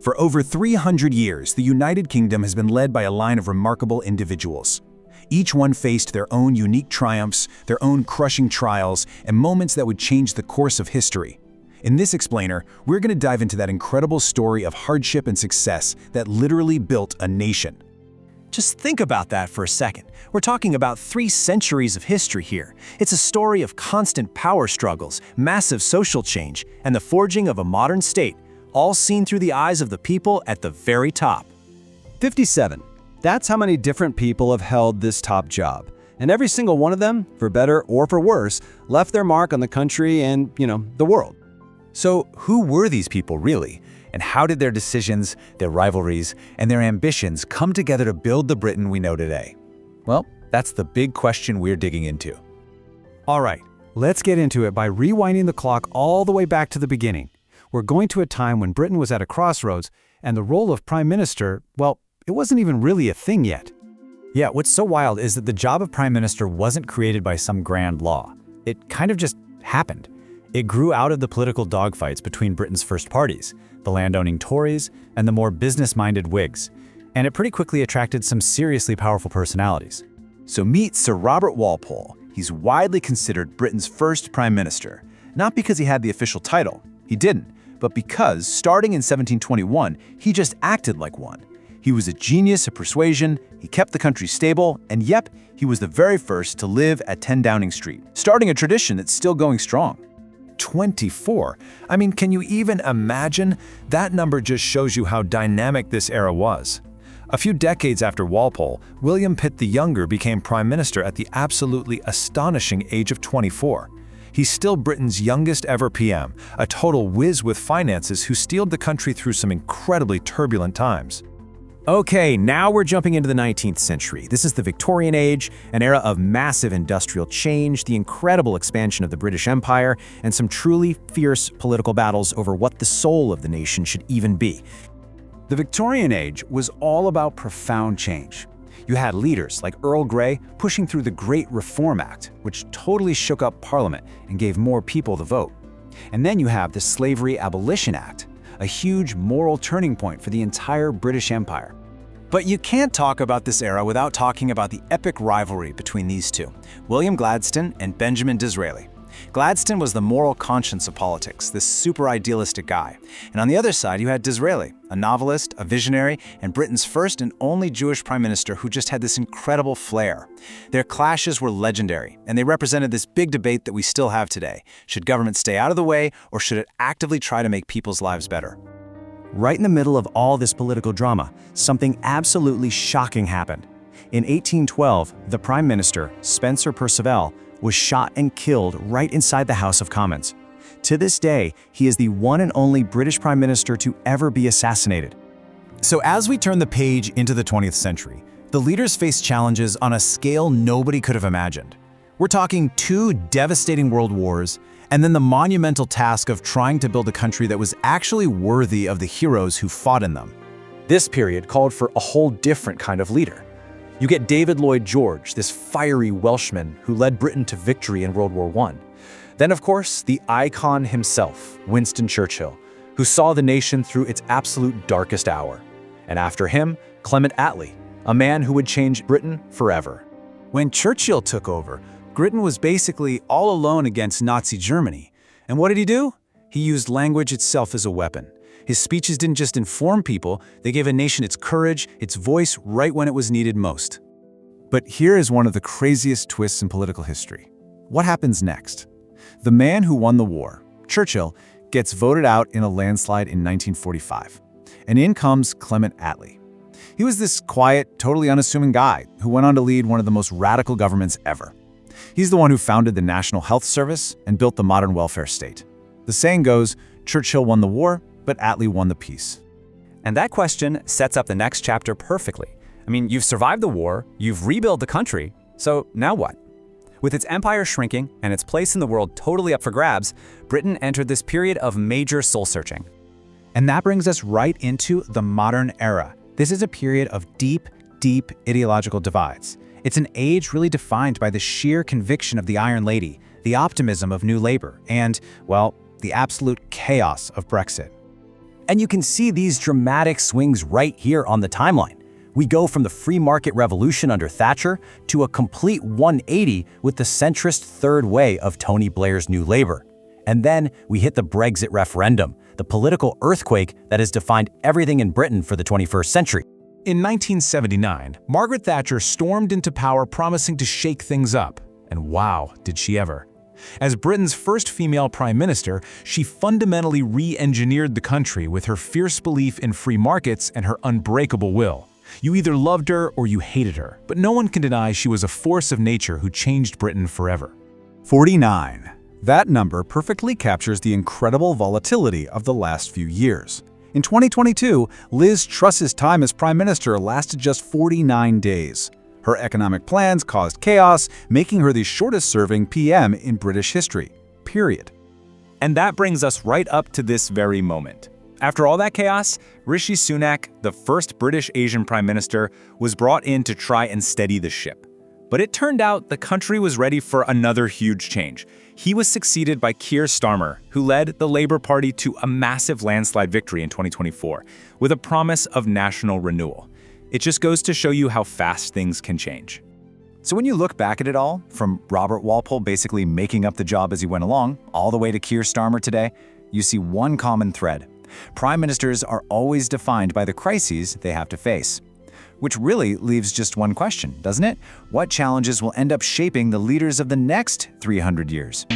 For over 300 years, the United Kingdom has been led by a line of remarkable individuals. Each one faced their own unique triumphs, their own crushing trials, and moments that would change the course of history. In this explainer, we're going to dive into that incredible story of hardship and success that literally built a nation. Just think about that for a second. We're talking about 3 centuries of history here. It's a story of constant power struggles, massive social change, and the forging of a modern state, all seen through the eyes of the people at the very top. 57. That's how many different people have held this top job. And every single one of them, for better or for worse, left their mark on the country and, the world. So who were these people really? And how did their decisions, their rivalries, and their ambitions come together to build the Britain we know today? Well, that's the big question we're digging into. All right, let's get into it by rewinding the clock all the way back to the beginning. We're going to a time when Britain was at a crossroads, and the role of Prime Minister, well, it wasn't even really a thing yet. Yeah, what's so wild is that the job of Prime Minister wasn't created by some grand law. It kind of just happened. It grew out of the political dogfights between Britain's first parties, the land-owning Tories and the more business-minded Whigs, and it pretty quickly attracted some seriously powerful personalities. So meet Sir Robert Walpole. He's widely considered Britain's first Prime Minister, not because he had the official title, he didn't, but because, starting in 1721, he just acted like one. He was a genius of persuasion, he kept the country stable, and yep, he was the very first to live at 10 Downing Street, starting a tradition that's still going strong. 24. I mean, can you even imagine? That number just shows you how dynamic this era was. A few decades after Walpole, William Pitt the Younger became Prime Minister at the absolutely astonishing age of 24. He's still Britain's youngest ever PM, a total whiz with finances who steered the country through some incredibly turbulent times. Okay, now we're jumping into the 19th century. This is the Victorian Age, an era of massive industrial change, the incredible expansion of the British Empire, and some truly fierce political battles over what the soul of the nation should even be. The Victorian Age was all about profound change. You had leaders like Earl Grey pushing through the Great Reform Act, which totally shook up Parliament and gave more people the vote. And then you have the Slavery Abolition Act, a huge moral turning point for the entire British Empire. But you can't talk about this era without talking about the epic rivalry between these two, William Gladstone and Benjamin Disraeli. Gladstone was the moral conscience of politics, this super idealistic guy. And on the other side, you had Disraeli, a novelist, a visionary, and Britain's first and only Jewish prime minister who just had this incredible flair. Their clashes were legendary, and they represented this big debate that we still have today. Should government stay out of the way, or should it actively try to make people's lives better? Right in the middle of all this political drama, something absolutely shocking happened. In 1812, the Prime Minister, Spencer Perceval, was shot and killed right inside the House of Commons. To this day, he is the one and only British Prime Minister to ever be assassinated. So as we turn the page into the 20th century, the leaders face challenges on a scale nobody could have imagined. We're talking 2 devastating world wars, and then the monumental task of trying to build a country that was actually worthy of the heroes who fought in them. This period called for a whole different kind of leader. You get David Lloyd George, this fiery Welshman who led Britain to victory in World War I. Then, of course, the icon himself, Winston Churchill, who saw the nation through its absolute darkest hour. And after him, Clement Attlee, a man who would change Britain forever. When Churchill took over, Britain was basically all alone against Nazi Germany. And what did he do? He used language itself as a weapon. His speeches didn't just inform people, they gave a nation its courage, its voice right when it was needed most. But here is one of the craziest twists in political history. What happens next? The man who won the war, Churchill, gets voted out in a landslide in 1945. And in comes Clement Attlee. He was this quiet, totally unassuming guy who went on to lead one of the most radical governments ever. He's the one who founded the National Health Service and built the modern welfare state. The saying goes, Churchill won the war, but Attlee won the peace. And that question sets up the next chapter perfectly. I mean, you've survived the war, you've rebuilt the country, so now what? With its empire shrinking and its place in the world totally up for grabs, Britain entered this period of major soul-searching. And that brings us right into the modern era. This is a period of deep ideological divides. It's an age really defined by the sheer conviction of the Iron Lady, the optimism of New Labour, and, well, the absolute chaos of Brexit. And you can see these dramatic swings right here on the timeline. We go from the free market revolution under Thatcher to a complete 180 with the centrist third way of Tony Blair's New Labour. And then we hit the Brexit referendum, the political earthquake that has defined everything in Britain for the 21st century. In 1979, Margaret Thatcher stormed into power promising to shake things up. And wow, did she ever. As Britain's first female prime minister, she fundamentally re-engineered the country with her fierce belief in free markets and her unbreakable will. You either loved her or you hated her, but no one can deny she was a force of nature who changed Britain forever. 49. That number perfectly captures the incredible volatility of the last few years. In 2022, Liz Truss's time as prime minister lasted just 49 days. Her economic plans caused chaos, making her the shortest-serving PM in British history, period. And that brings us right up to this very moment. After all that chaos, Rishi Sunak, the first British Asian prime minister, was brought in to try and steady the ship. But it turned out the country was ready for another huge change. He was succeeded by Keir Starmer, who led the Labour Party to a massive landslide victory in 2024, with a promise of national renewal. It just goes to show you how fast things can change. So when you look back at it all, from Robert Walpole basically making up the job as he went along, all the way to Keir Starmer today, you see one common thread. Prime ministers are always defined by the crises they have to face. Which really leaves just one question, doesn't it? What challenges will end up shaping the leaders of the next 300 years?